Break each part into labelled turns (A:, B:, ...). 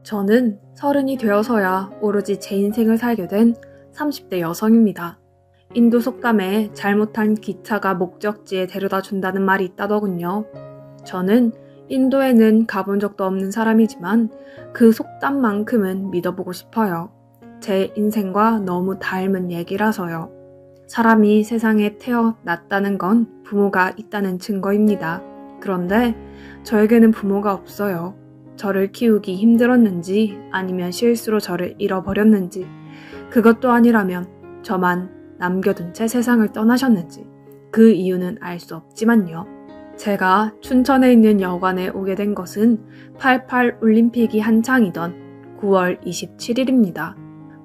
A: 저는 30이 되어서야 오로지 제 인생을 살게 된 30대 여성입니다. 인도 속담에 잘못한 기차가 목적지에 데려다 준다는 말이 있다더군요. 저는 인도에는 가본 적도 없는 사람이지만 그 속담만큼은 믿어보고 싶어요. 제 인생과 너무 닮은 얘기라서요. 사람이 세상에 태어났다는 건 부모가 있다는 증거입니다. 그런데 저에게는 부모가 없어요. 저를 키우기 힘들었는지 아니면 실수로 저를 잃어버렸는지 그것도 아니라면 저만 남겨둔 채 세상을 떠나셨는지 그 이유는 알 수 없지만요. 제가 춘천에 있는 여관에 오게 된 것은 88 올림픽이 한창이던 9월 27일입니다.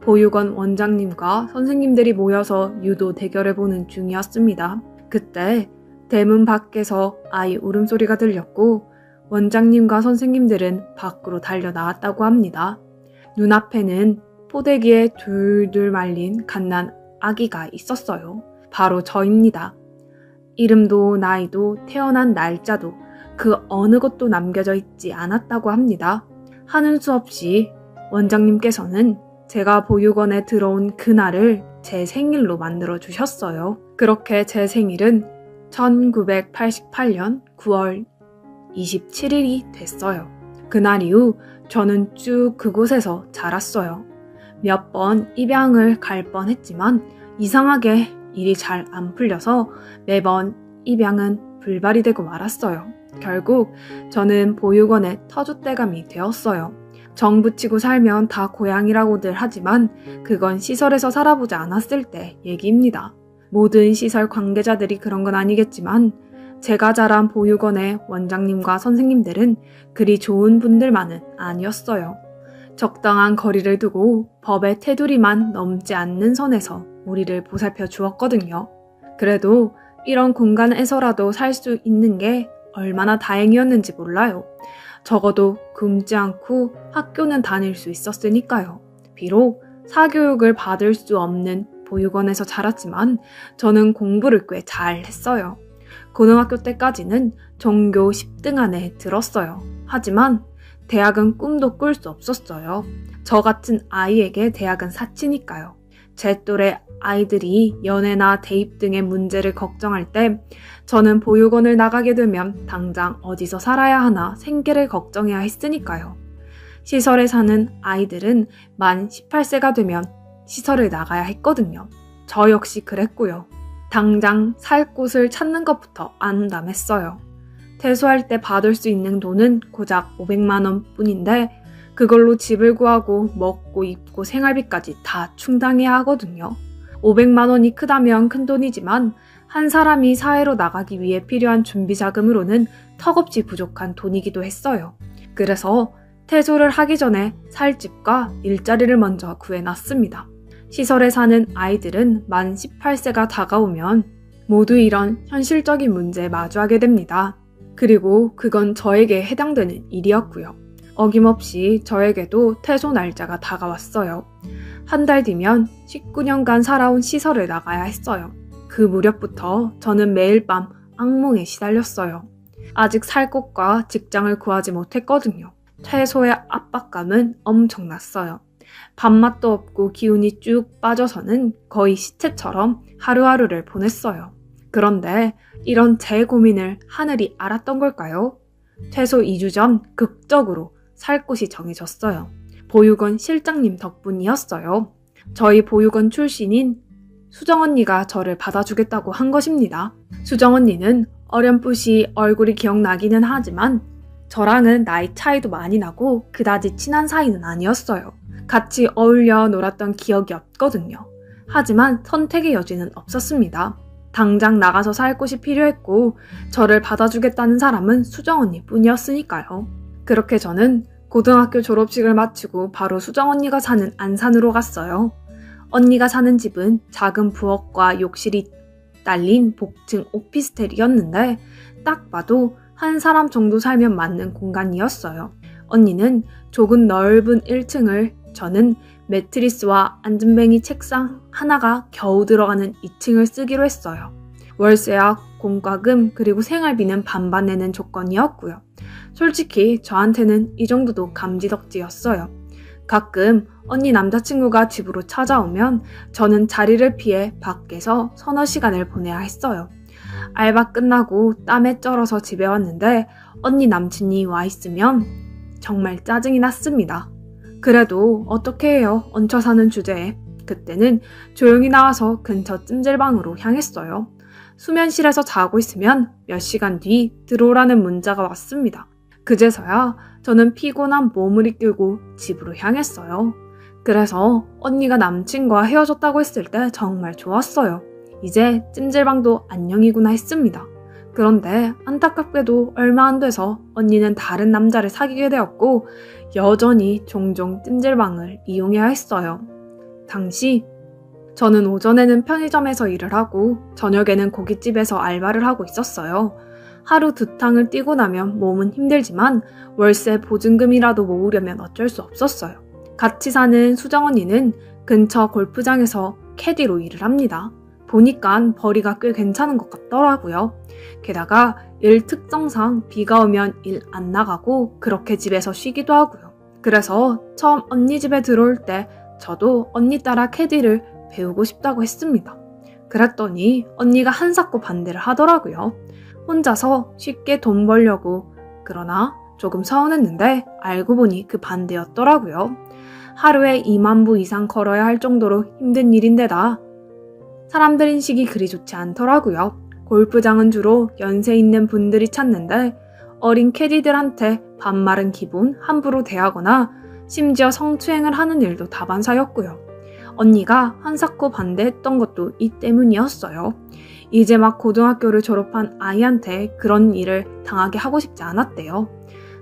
A: 보육원 원장님과 선생님들이 모여서 유도 대결을 보는 중이었습니다. 그때 대문 밖에서 아이 울음소리가 들렸고 원장님과 선생님들은 밖으로 달려 나왔다고 합니다. 눈앞에는 포대기에 둘둘 말린 갓난 아기가 있었어요. 바로 저입니다. 이름도 나이도 태어난 날짜도 그 어느 것도 남겨져 있지 않았다고 합니다. 하는 수 없이 원장님께서는 제가 보육원에 들어온 그날을 제 생일로 만들어 주셨어요. 그렇게 제 생일은 1988년 9월 27일이 됐어요. 그날 이후 저는 쭉 그곳에서 자랐어요. 몇 번 입양을 갈 뻔했지만 이상하게 일이 잘 안 풀려서 매번 입양은 불발이 되고 말았어요. 결국 저는 보육원의 터줏대감이 되었어요. 정 붙이고 살면 다 고향이라고들 하지만 그건 시설에서 살아보지 않았을 때 얘기입니다. 모든 시설 관계자들이 그런 건 아니겠지만 제가 자란 보육원의 원장님과 선생님들은 그리 좋은 분들만은 아니었어요. 적당한 거리를 두고 법의 테두리만 넘지 않는 선에서 우리를 보살펴 주었거든요. 그래도 이런 공간에서라도 살 수 있는 게 얼마나 다행이었는지 몰라요. 적어도 굶지 않고 학교는 다닐 수 있었으니까요. 비록 사교육을 받을 수 없는 보육원에서 자랐지만 저는 공부를 꽤 잘했어요. 고등학교 때까지는 전교 10등 안에 들었어요. 하지만 대학은 꿈도 꿀 수 없었어요. 저 같은 아이에게 대학은 사치니까요. 제 또래 아이들이 연애나 대입 등의 문제를 걱정할 때 저는 보육원을 나가게 되면 당장 어디서 살아야 하나 생계를 걱정해야 했으니까요. 시설에 사는 아이들은 만 18세가 되면 시설을 나가야 했거든요. 저 역시 그랬고요. 당장 살 곳을 찾는 것부터 안담했어요. 퇴소할 때 받을 수 있는 돈은 고작 500만 원 뿐인데 그걸로 집을 구하고 먹고 입고 생활비까지 다 충당해야 하거든요. 500만 원이 크다면 큰 돈이지만 한 사람이 사회로 나가기 위해 필요한 준비 자금으로는 턱없이 부족한 돈이기도 했어요. 그래서 퇴소를 하기 전에 살 집과 일자리를 먼저 구해놨습니다. 시설에 사는 아이들은 만 18세가 다가오면 모두 이런 현실적인 문제에 마주하게 됩니다. 그리고 그건 저에게 해당되는 일이었고요. 어김없이 저에게도 퇴소 날짜가 다가왔어요. 한 달 뒤면 19년간 살아온 시설을 나가야 했어요. 그 무렵부터 저는 매일 밤 악몽에 시달렸어요. 아직 살 곳과 직장을 구하지 못했거든요. 퇴소의 압박감은 엄청났어요. 밥맛도 없고 기운이 쭉 빠져서는 거의 시체처럼 하루하루를 보냈어요. 그런데 이런 제 고민을 하늘이 알았던 걸까요? 퇴소 2주 전 극적으로 살 곳이 정해졌어요. 보육원 실장님 덕분이었어요. 저희 보육원 출신인 수정 언니가 저를 받아주겠다고 한 것입니다. 수정 언니는 어렴풋이 얼굴이 기억나기는 하지만 저랑은 나이 차이도 많이 나고 그다지 친한 사이는 아니었어요. 같이 어울려 놀았던 기억이 없거든요. 하지만 선택의 여지는 없었습니다. 당장 나가서 살 곳이 필요했고 저를 받아주겠다는 사람은 수정 언니 뿐이었으니까요. 그렇게 저는 고등학교 졸업식을 마치고 바로 수정 언니가 사는 안산으로 갔어요. 언니가 사는 집은 작은 부엌과 욕실이 딸린 복층 오피스텔이었는데 딱 봐도 한 사람 정도 살면 맞는 공간이었어요. 언니는 조금 넓은 1층을, 저는 매트리스와 앉은뱅이 책상 하나가 겨우 들어가는 2층을 쓰기로 했어요. 월세와 공과금 그리고 생활비는 반반 내는 조건이었고요. 솔직히 저한테는 이 정도도 감지덕지였어요. 가끔 언니 남자친구가 집으로 찾아오면 저는 자리를 피해 밖에서 서너 시간을 보내야 했어요. 알바 끝나고 땀에 쩔어서 집에 왔는데 언니 남친이 와 있으면 정말 짜증이 났습니다. 그래도 어떻게 해요? 얹혀 사는 주제에. 그때는 조용히 나와서 근처 찜질방으로 향했어요. 수면실에서 자고 있으면 몇 시간 뒤 들어오라는 문자가 왔습니다. 그제서야 저는 피곤한 몸을 이끌고 집으로 향했어요. 그래서 언니가 남친과 헤어졌다고 했을 때 정말 좋았어요. 이제 찜질방도 안녕이구나 했습니다. 그런데 안타깝게도 얼마 안 돼서 언니는 다른 남자를 사귀게 되었고 여전히 종종 찜질방을 이용해야 했어요. 당시 저는 오전에는 편의점에서 일을 하고 저녁에는 고깃집에서 알바를 하고 있었어요. 하루 두 탕을 뛰고 나면 몸은 힘들지만 월세 보증금이라도 모으려면 어쩔 수 없었어요. 같이 사는 수정 언니는 근처 골프장에서 캐디로 일을 합니다. 보니까 벌이가 꽤 괜찮은 것 같더라고요. 게다가 일 특성상 비가 오면 일 안 나가고 그렇게 집에서 쉬기도 하고요. 그래서 처음 언니 집에 들어올 때 저도 언니 따라 캐디를 배우고 싶다고 했습니다. 그랬더니 언니가 한사코 반대를 하더라고요. 혼자서 쉽게 돈 벌려고. 그러나 조금 서운했는데 알고 보니 그 반대였더라고요. 하루에 2만 부 이상 걸어야 할 정도로 힘든 일인데다 사람들 인식이 그리 좋지 않더라고요. 골프장은 주로 연세 있는 분들이 찾는데 어린 캐디들한테 반말은 기본 함부로 대하거나 심지어 성추행을 하는 일도 다반사였고요. 언니가 한사코 반대했던 것도 이 때문이었어요. 이제 막 고등학교를 졸업한 아이한테 그런 일을 당하게 하고 싶지 않았대요.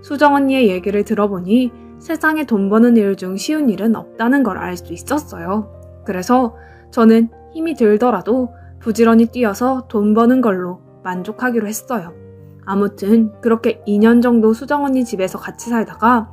A: 수정 언니의 얘기를 들어보니 세상에 돈 버는 일 중 쉬운 일은 없다는 걸 알 수 있었어요. 그래서 저는 힘이 들더라도 부지런히 뛰어서 돈 버는 걸로 만족하기로 했어요. 아무튼 그렇게 2년 정도 수정 언니 집에서 같이 살다가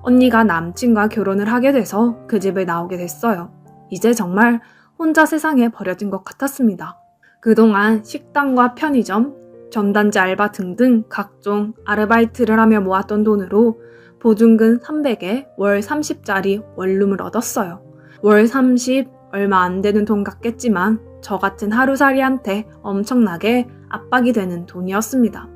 A: 언니가 남친과 결혼을 하게 돼서 그 집을 나오게 됐어요. 이제 정말 혼자 세상에 버려진 것 같았습니다. 그동안 식당과 편의점, 전단지 알바 등등 각종 아르바이트를 하며 모았던 돈으로 보증금 300에 월 30짜리 원룸을 얻었어요. 월 30, 얼마 안 되는 돈 같겠지만 저 같은 하루살이한테 엄청나게 압박이 되는 돈이었습니다.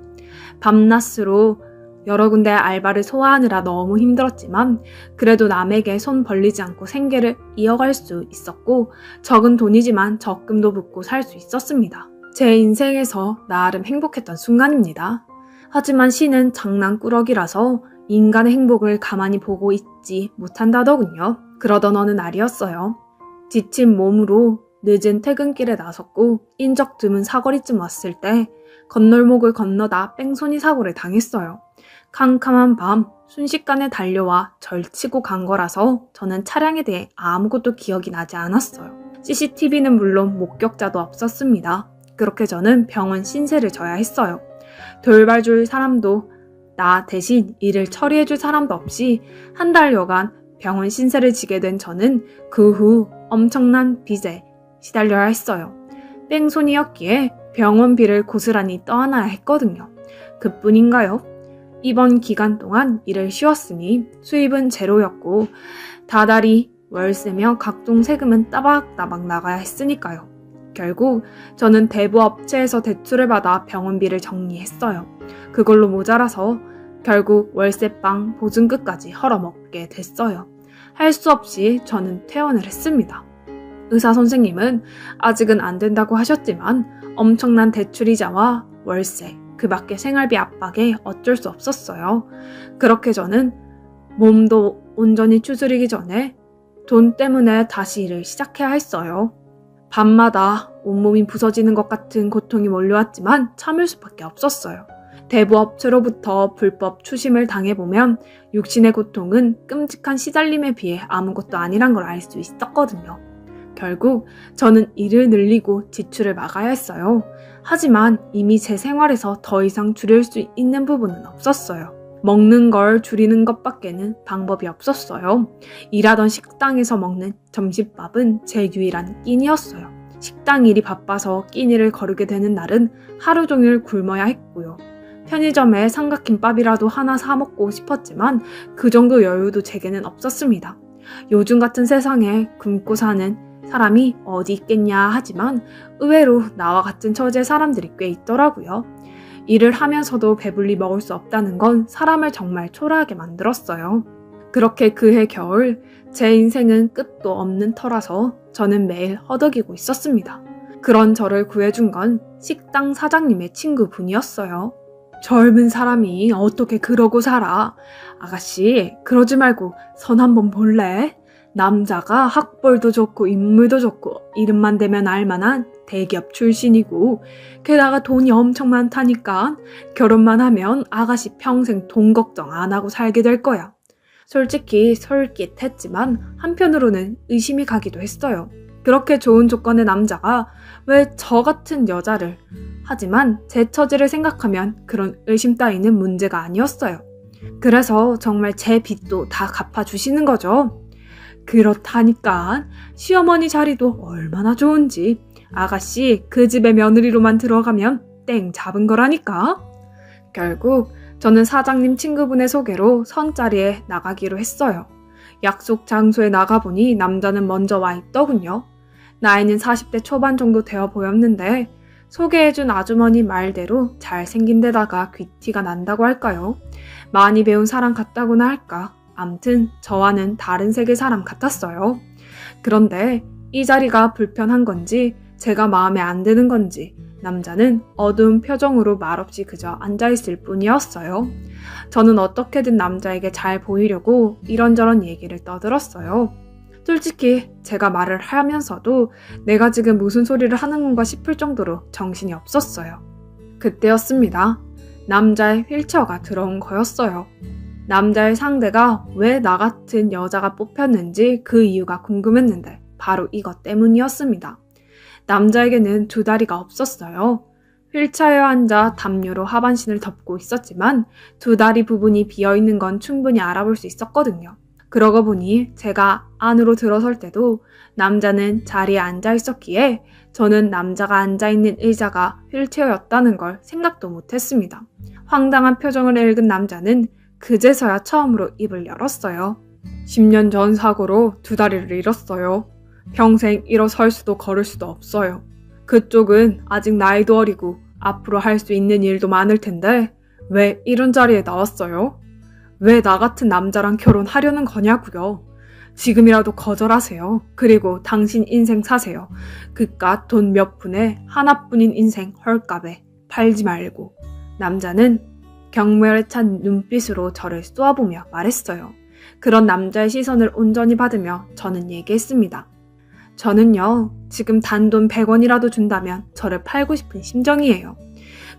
A: 밤낮으로 여러 군데 알바를 소화하느라 너무 힘들었지만 그래도 남에게 손 벌리지 않고 생계를 이어갈 수 있었고 적은 돈이지만 적금도 붓고 살 수 있었습니다. 제 인생에서 나름 행복했던 순간입니다. 하지만 신은 장난꾸러기라서 인간의 행복을 가만히 보고 있지 못한다더군요. 그러던 어느 날이었어요. 지친 몸으로 늦은 퇴근길에 나섰고 인적 드문 사거리쯤 왔을 때 건널목을 건너다 뺑소니 사고를 당했어요. 캄캄한 밤 순식간에 달려와 절치고 간 거라서 저는 차량에 대해 아무것도 기억이 나지 않았어요. CCTV는 물론 목격자도 없었습니다. 그렇게 저는 병원 신세를 져야 했어요. 돌봐줄 사람도 나 대신 일을 처리해줄 사람도 없이 한 달여간 병원 신세를 지게 된 저는 그 후 엄청난 빚에 시달려야 했어요. 뺑소니였기에 병원비를 고스란히 떠안아야 했거든요. 그뿐인가요? 이번 기간 동안 일을 쉬었으니 수입은 제로였고 다달이 월세며 각종 세금은 따박따박 나가야 했으니까요. 결국 저는 대부업체에서 대출을 받아 병원비를 정리했어요. 그걸로 모자라서 결국 월세방 보증금까지 헐어먹게 됐어요. 할 수 없이 저는 퇴원을 했습니다. 의사 선생님은 아직은 안 된다고 하셨지만 엄청난 대출이자와 월세, 그 밖에 생활비 압박에 어쩔 수 없었어요. 그렇게 저는 몸도 온전히 추스리기 전에 돈 때문에 다시 일을 시작해야 했어요. 밤마다 온몸이 부서지는 것 같은 고통이 몰려왔지만 참을 수밖에 없었어요. 대부업체로부터 불법 추심을 당해보면 육신의 고통은 끔찍한 시달림에 비해 아무것도 아니란 걸 알 수 있었거든요. 결국 저는 일을 늘리고 지출을 막아야 했어요. 하지만 이미 제 생활에서 더 이상 줄일 수 있는 부분은 없었어요. 먹는 걸 줄이는 것밖에는 방법이 없었어요. 일하던 식당에서 먹는 점심밥은 제 유일한 끼니였어요. 식당 일이 바빠서 끼니를 거르게 되는 날은 하루 종일 굶어야 했고요. 편의점에 삼각김밥이라도 하나 사 먹고 싶었지만 그 정도 여유도 제게는 없었습니다. 요즘 같은 세상에 굶고 사는 사람이 어디 있겠냐 하지만 의외로 나와 같은 처지의 사람들이 꽤 있더라고요. 일을 하면서도 배불리 먹을 수 없다는 건 사람을 정말 초라하게 만들었어요. 그렇게 그해 겨울 제 인생은 끝도 없는 터라서 저는 매일 허덕이고 있었습니다. 그런 저를 구해준 건 식당 사장님의 친구분이었어요. 젊은 사람이 어떻게 그러고 살아? 아가씨, 그러지 말고 선 한번 볼래? 남자가 학벌도 좋고 인물도 좋고 이름만 대면 알만한 대기업 출신이고 게다가 돈이 엄청 많다니까 결혼만 하면 아가씨 평생 돈 걱정 안 하고 살게 될 거야. 솔직히 솔깃했지만 한편으로는 의심이 가기도 했어요. 그렇게 좋은 조건의 남자가 왜 저 같은 여자를 하지만 제 처지를 생각하면 그런 의심 따위는 문제가 아니었어요. 그래서 정말 제 빚도 다 갚아주시는 거죠. 그렇다니까 시어머니 자리도 얼마나 좋은지 아가씨 그 집에 며느리로만 들어가면 땡 잡은 거라니까. 결국 저는 사장님 친구분의 소개로 선자리에 나가기로 했어요. 약속 장소에 나가보니 남자는 먼저 와 있더군요. 나이는 40대 초반 정도 되어 보였는데 소개해준 아주머니 말대로 잘생긴 데다가 귀티가 난다고 할까요? 많이 배운 사람 같다고나 할까? 암튼 저와는 다른 세계 사람 같았어요. 그런데 이 자리가 불편한 건지 제가 마음에 안 드는 건지 남자는 어두운 표정으로 말없이 그저 앉아있을 뿐이었어요. 저는 어떻게든 남자에게 잘 보이려고 이런저런 얘기를 떠들었어요. 솔직히 제가 말을 하면서도 내가 지금 무슨 소리를 하는 건가 싶을 정도로 정신이 없었어요. 그때였습니다. 남자의 휠체어가 들어온 거였어요. 남자의 상대가 왜 나 같은 여자가 뽑혔는지 그 이유가 궁금했는데 바로 이것 때문이었습니다. 남자에게는 두 다리가 없었어요. 휠체어에 앉아 담요로 하반신을 덮고 있었지만 두 다리 부분이 비어있는 건 충분히 알아볼 수 있었거든요. 그러고 보니 제가 안으로 들어설 때도 남자는 자리에 앉아 있었기에 저는 남자가 앉아있는 의자가 휠체어였다는 걸 생각도 못했습니다. 황당한 표정을 읽은 남자는 그제서야 처음으로 입을 열었어요. 10년 전 사고로 두 다리를 잃었어요. 평생 일어설 수도 걸을 수도 없어요. 그쪽은 아직 나이도 어리고 앞으로 할 수 있는 일도 많을 텐데 왜 이런 자리에 나왔어요? 왜 나 같은 남자랑 결혼하려는 거냐고요? 지금이라도 거절하세요. 그리고 당신 인생 사세요. 그깟 돈 몇 푼에 하나뿐인 인생 헐값에 팔지 말고. 남자는 경멸에 찬 눈빛으로 저를 쏘아보며 말했어요. 그런 남자의 시선을 온전히 받으며 저는 얘기했습니다. 저는요, 지금 단돈 100원이라도 준다면 저를 팔고 싶은 심정이에요.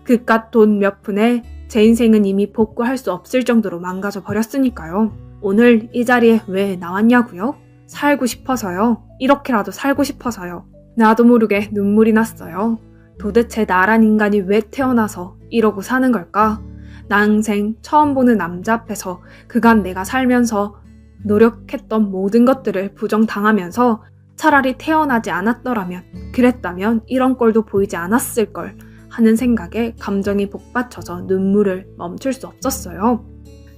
A: 그깟 돈 몇 푼에 제 인생은 이미 복구할 수 없을 정도로 망가져 버렸으니까요. 오늘 이 자리에 왜 나왔냐고요? 살고 싶어서요. 이렇게라도 살고 싶어서요. 나도 모르게 눈물이 났어요. 도대체 나란 인간이 왜 태어나서 이러고 사는 걸까? 난생 처음 보는 남자 앞에서 그간 내가 살면서 노력했던 모든 것들을 부정당하면서 차라리 태어나지 않았더라면, 그랬다면 이런 꼴도 보이지 않았을 걸 하는 생각에 감정이 복받쳐서 눈물을 멈출 수 없었어요.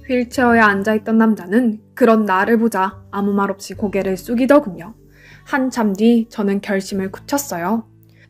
A: 휠체어에 앉아있던 남자는 그런 나를 보자 아무 말 없이 고개를 숙이더군요. 한참 뒤 저는 결심을 굳혔어요.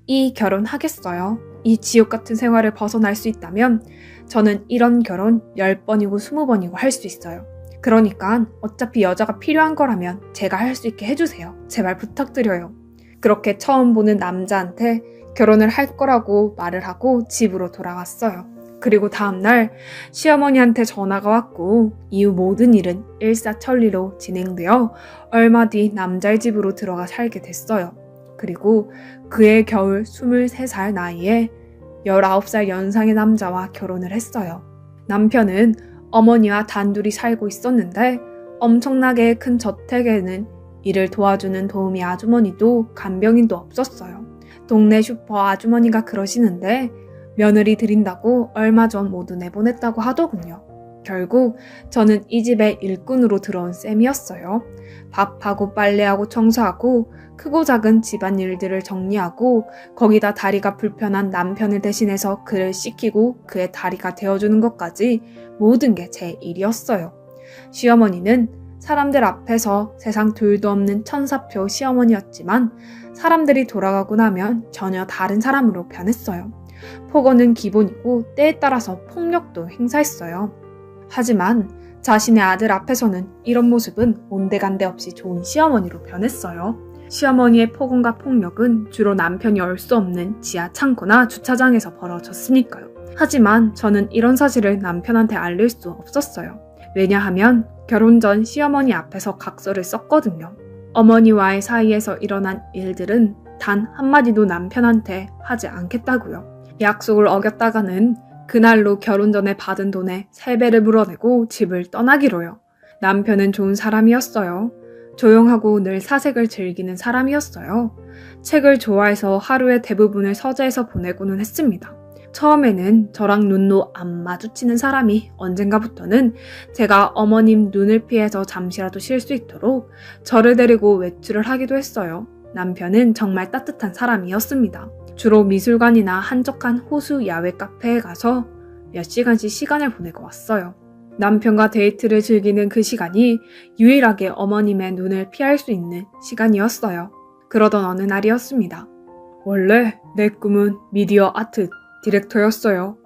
A: 이 결혼 하겠어요. 이 지옥 같은 생활을 벗어날 수 있다면 저는 이런 결혼 10번이고 20번이고 할 수 있어요. 그러니까 어차피 여자가 필요한 거라면 제가 할 수 있게 해주세요. 제발 부탁드려요. 그렇게 처음 보는 남자한테 결혼을 할 거라고 말을 하고 집으로 돌아왔어요. 그리고 다음날 시어머니한테 전화가 왔고 이후 모든 일은 일사천리로 진행되어 얼마 뒤 남자의 집으로 들어가 살게 됐어요. 그리고 그해 겨울 23살 나이에 19살 연상의 남자와 결혼을 했어요. 남편은 어머니와 단둘이 살고 있었는데 엄청나게 큰 저택에는 이를 도와주는 도우미 아주머니도 간병인도 없었어요. 동네 슈퍼 아주머니가 그러시는데 며느리 드린다고 얼마 전 모두 내보냈다고 하더군요. 결국 저는 이 집에 일꾼으로 들어온 셈이었어요. 밥하고 빨래하고 청소하고 크고 작은 집안일들을 정리하고 거기다 다리가 불편한 남편을 대신해서 그를 씻기고 그의 다리가 되어주는 것까지 모든 게 제 일이었어요. 시어머니는 사람들 앞에서 세상 둘도 없는 천사표 시어머니였지만 사람들이 돌아가고 나면 전혀 다른 사람으로 변했어요. 폭언은 기본이고 때에 따라서 폭력도 행사했어요. 하지만 자신의 아들 앞에서는 이런 모습은 온데간데 없이 좋은 시어머니로 변했어요. 시어머니의 폭언과 폭력은 주로 남편이 올 수 없는 지하 창고나 주차장에서 벌어졌으니까요. 하지만 저는 이런 사실을 남편한테 알릴 수 없었어요. 왜냐하면 결혼 전 시어머니 앞에서 각서를 썼거든요. 어머니와의 사이에서 일어난 일들은 단 한마디도 남편한테 하지 않겠다고요. 약속을 어겼다가는 그날로 결혼 전에 받은 돈의 3배를 물어내고 집을 떠나기로요. 남편은 좋은 사람이었어요. 조용하고 늘 사색을 즐기는 사람이었어요. 책을 좋아해서 하루의 대부분을 서재에서 보내고는 했습니다. 처음에는 저랑 눈도 안 마주치는 사람이 언젠가부터는 제가 어머님 눈을 피해서 잠시라도 쉴 수 있도록 저를 데리고 외출을 하기도 했어요. 남편은 정말 따뜻한 사람이었습니다. 주로 미술관이나 한적한 호수 야외 카페에 가서 몇 시간씩 시간을 보내고 왔어요. 남편과 데이트를 즐기는 그 시간이 유일하게 어머님의 눈을 피할 수 있는 시간이었어요. 그러던 어느 날이었습니다. 원래 내 꿈은 미디어 아트 디렉터였어요.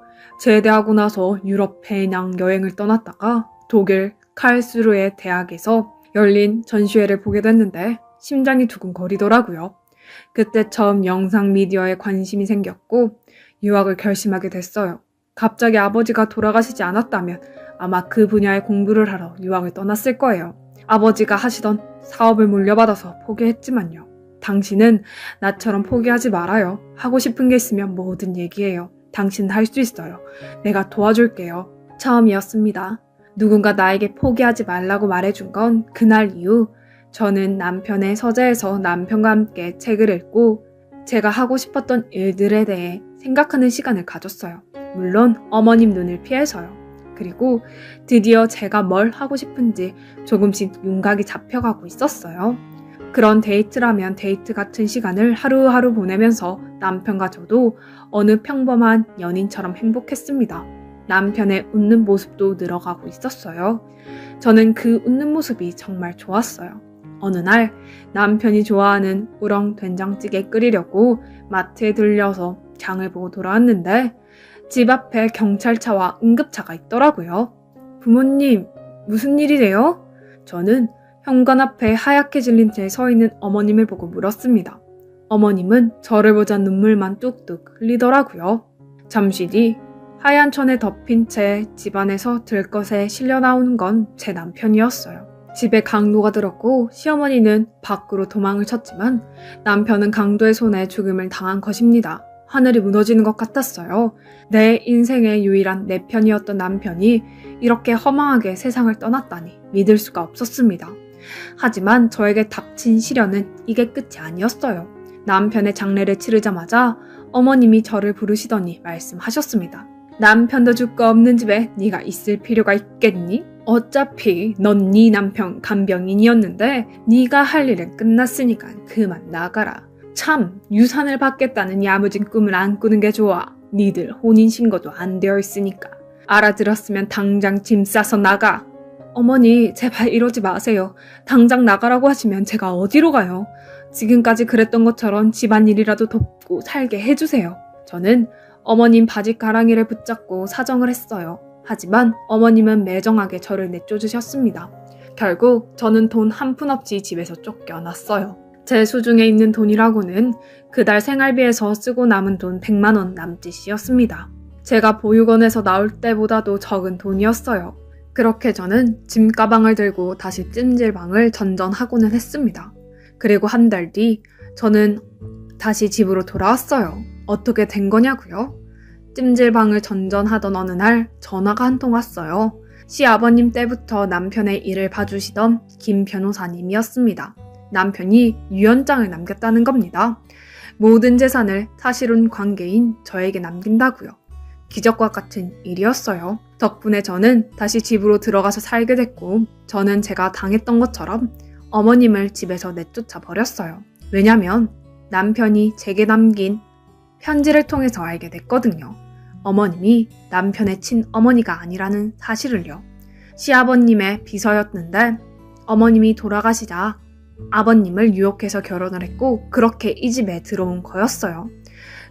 A: 제대하고 나서 유럽 배낭 여행을 떠났다가 독일 칼스루의 대학에서 열린 전시회를 보게 됐는데 심장이 두근거리더라고요. 그때 처음 영상 미디어에 관심이 생겼고 유학을 결심하게 됐어요. 갑자기 아버지가 돌아가시지 않았다면 아마 그 분야의 공부를 하러 유학을 떠났을 거예요. 아버지가 하시던 사업을 물려받아서 포기했지만요. 당신은 나처럼 포기하지 말아요. 하고 싶은 게 있으면 뭐든 얘기해요. 당신은 할 수 있어요. 내가 도와줄게요. 처음이었습니다. 누군가 나에게 포기하지 말라고 말해준 건 그날 이후 저는 남편의 서재에서 남편과 함께 책을 읽고 제가 하고 싶었던 일들에 대해 생각하는 시간을 가졌어요. 물론 어머님 눈을 피해서요. 그리고 드디어 제가 뭘 하고 싶은지 조금씩 윤곽이 잡혀가고 있었어요. 그런 데이트라면 데이트 같은 시간을 하루하루 보내면서 남편과 저도 어느 평범한 연인처럼 행복했습니다. 남편의 웃는 모습도 늘어가고 있었어요. 저는 그 웃는 모습이 정말 좋았어요. 어느 날 남편이 좋아하는 우렁 된장찌개 끓이려고 마트에 들려서 장을 보고 돌아왔는데 집 앞에 경찰차와 응급차가 있더라고요. 부모님, 무슨 일이래요? 저는 현관 앞에 하얗게 질린 채 서 있는 어머님을 보고 물었습니다. 어머님은 저를 보자 눈물만 뚝뚝 흘리더라고요. 잠시 뒤 하얀 천에 덮인 채 집안에서 들것에 실려 나오는 건 제 남편이었어요. 집에 강도가 들었고 시어머니는 밖으로 도망을 쳤지만 남편은 강도의 손에 죽음을 당한 것입니다. 하늘이 무너지는 것 같았어요. 내 인생의 유일한 내 편이었던 남편이 이렇게 허망하게 세상을 떠났다니 믿을 수가 없었습니다. 하지만 저에게 닥친 시련은 이게 끝이 아니었어요. 남편의 장례를 치르자마자 어머님이 저를 부르시더니 말씀하셨습니다. 남편도 줄 거 없는 집에 네가 있을 필요가 있겠니? 어차피 넌 네 남편 간병인이었는데 네가 할 일은 끝났으니까 그만 나가라. 참 유산을 받겠다는 야무진 꿈을 안 꾸는 게 좋아. 니들 혼인신고도 안 되어 있으니까. 알아들었으면 당장 짐 싸서 나가. 어머니 제발 이러지 마세요. 당장 나가라고 하시면 제가 어디로 가요? 지금까지 그랬던 것처럼 집안일이라도 돕고 살게 해주세요. 저는 어머님 바지 가랑이를 붙잡고 사정을 했어요. 하지만 어머님은 매정하게 저를 내쫓으셨습니다. 결국 저는 돈 한 푼 없이 집에서 쫓겨났어요. 제 수중에 있는 돈이라고는 그달 생활비에서 쓰고 남은 돈 100만 원 남짓이었습니다. 제가 보육원에서 나올 때보다도 적은 돈이었어요. 그렇게 저는 짐 가방을 들고 다시 찜질방을 전전하고는 했습니다. 그리고 한 달 뒤 저는 다시 집으로 돌아왔어요. 어떻게 된 거냐고요? 찜질방을 전전하던 어느 날 전화가 한 통 왔어요. 시아버님 때부터 남편의 일을 봐주시던 김 변호사님이었습니다. 남편이 유언장을 남겼다는 겁니다. 모든 재산을 사실혼 관계인 저에게 남긴다고요. 기적과 같은 일이었어요. 덕분에 저는 다시 집으로 들어가서 살게 됐고, 저는 제가 당했던 것처럼 어머님을 집에서 내쫓아 버렸어요. 왜냐면 남편이 제게 남긴 편지를 통해서 알게 됐거든요. 어머님이 남편의 친어머니가 아니라는 사실을요. 시아버님의 비서였는데 어머님이 돌아가시자 아버님을 유혹해서 결혼을 했고 그렇게 이 집에 들어온 거였어요.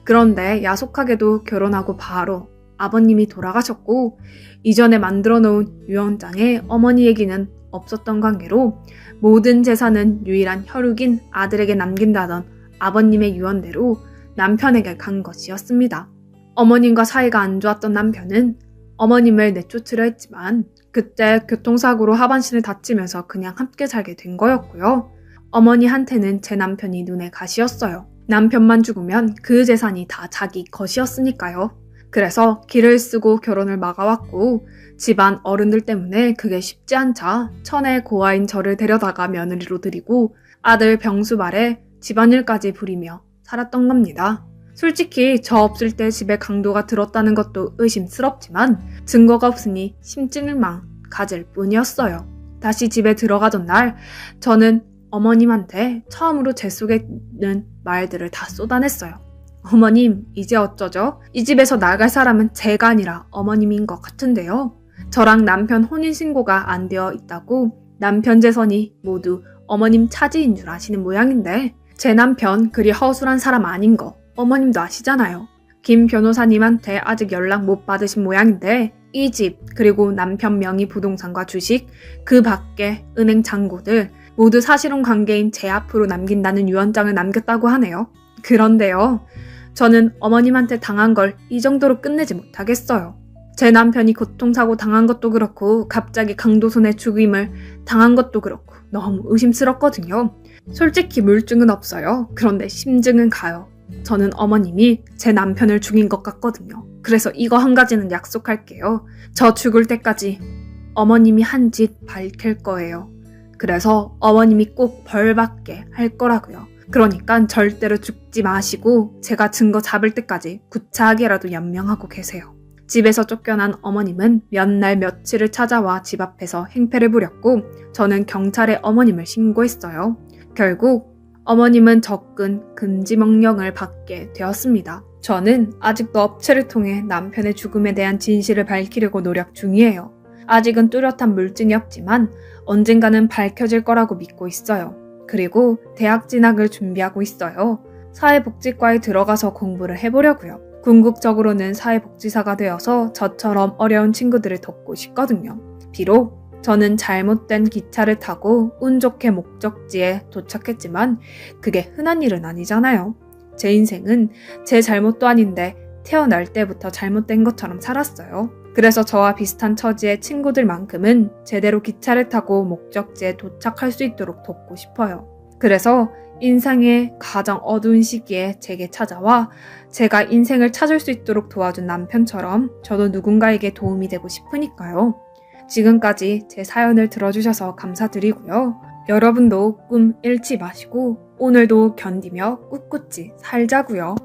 A: 그런데 야속하게도 결혼하고 바로 아버님이 돌아가셨고 이전에 만들어 놓은 유언장에 어머니 얘기는 없었던 관계로 모든 재산은 유일한 혈육인 아들에게 남긴다던 아버님의 유언대로 남편에게 간 것이었습니다. 어머님과 사이가 안 좋았던 남편은 어머님을 내쫓으려 했지만 그때 교통사고로 하반신을 다치면서 그냥 함께 살게 된 거였고요. 어머니한테는 제 남편이 눈에 가시였어요. 남편만 죽으면 그 재산이 다 자기 것이었으니까요. 그래서 길을 쓰고 결혼을 막아왔고 집안 어른들 때문에 그게 쉽지 않자 천의 고아인 저를 데려다가 며느리로 들이고 아들 병수 말에 집안일까지 부리며 살았던 겁니다. 솔직히 저 없을 때 집에 강도가 들었다는 것도 의심스럽지만 증거가 없으니 심증을만 가질 뿐이었어요. 다시 집에 들어가던 날 저는 어머님한테 처음으로 제 속에 있는 말들을 다 쏟아냈어요. 어머님, 이제 어쩌죠? 이 집에서 나갈 사람은 제가 아니라 어머님인 것 같은데요. 저랑 남편 혼인신고가 안 되어 있다고 남편 재산이 모두 어머님 차지인 줄 아시는 모양인데 제 남편 그리 허술한 사람 아닌 거 어머님도 아시잖아요. 김 변호사님한테 아직 연락 못 받으신 모양인데 이 집 그리고 남편 명의 부동산과 주식 그 밖에 은행 잔고들 모두 사실혼 관계인 제 앞으로 남긴다는 유언장을 남겼다고 하네요. 그런데요. 저는 어머님한테 당한 걸 이 정도로 끝내지 못하겠어요. 제 남편이 교통사고 당한 것도 그렇고 갑자기 강도손의 죽임을 당한 것도 그렇고 너무 의심스럽거든요. 솔직히 물증은 없어요. 그런데 심증은 가요. 저는 어머님이 제 남편을 죽인 것 같거든요. 그래서 이거 한 가지는 약속할게요. 저 죽을 때까지 어머님이 한 짓 밝힐 거예요. 그래서 어머님이 꼭 벌 받게 할 거라고요. 그러니까 절대로 죽지 마시고 제가 증거 잡을 때까지 구차하게라도 연명하고 계세요. 집에서 쫓겨난 어머님은 몇 날 며칠을 찾아와 집 앞에서 행패를 부렸고 저는 경찰에 어머님을 신고했어요. 결국 어머님은 접근 금지 명령을 받게 되었습니다. 저는 아직도 업체를 통해 남편의 죽음에 대한 진실을 밝히려고 노력 중이에요. 아직은 뚜렷한 물증이 없지만 언젠가는 밝혀질 거라고 믿고 있어요. 그리고 대학 진학을 준비하고 있어요. 사회복지과에 들어가서 공부를 해보려고요. 궁극적으로는 사회복지사가 되어서 저처럼 어려운 친구들을 돕고 싶거든요. 비록 저는 잘못된 기차를 타고 운 좋게 목적지에 도착했지만 그게 흔한 일은 아니잖아요. 제 인생은 제 잘못도 아닌데 태어날 때부터 잘못된 것처럼 살았어요. 그래서 저와 비슷한 처지의 친구들만큼은 제대로 기차를 타고 목적지에 도착할 수 있도록 돕고 싶어요. 그래서 인생의 가장 어두운 시기에 제게 찾아와 제가 인생을 찾을 수 있도록 도와준 남편처럼 저도 누군가에게 도움이 되고 싶으니까요. 지금까지 제 사연을 들어주셔서 감사드리고요. 여러분도 꿈 잃지 마시고 오늘도 견디며 꿋꿋이 살자고요.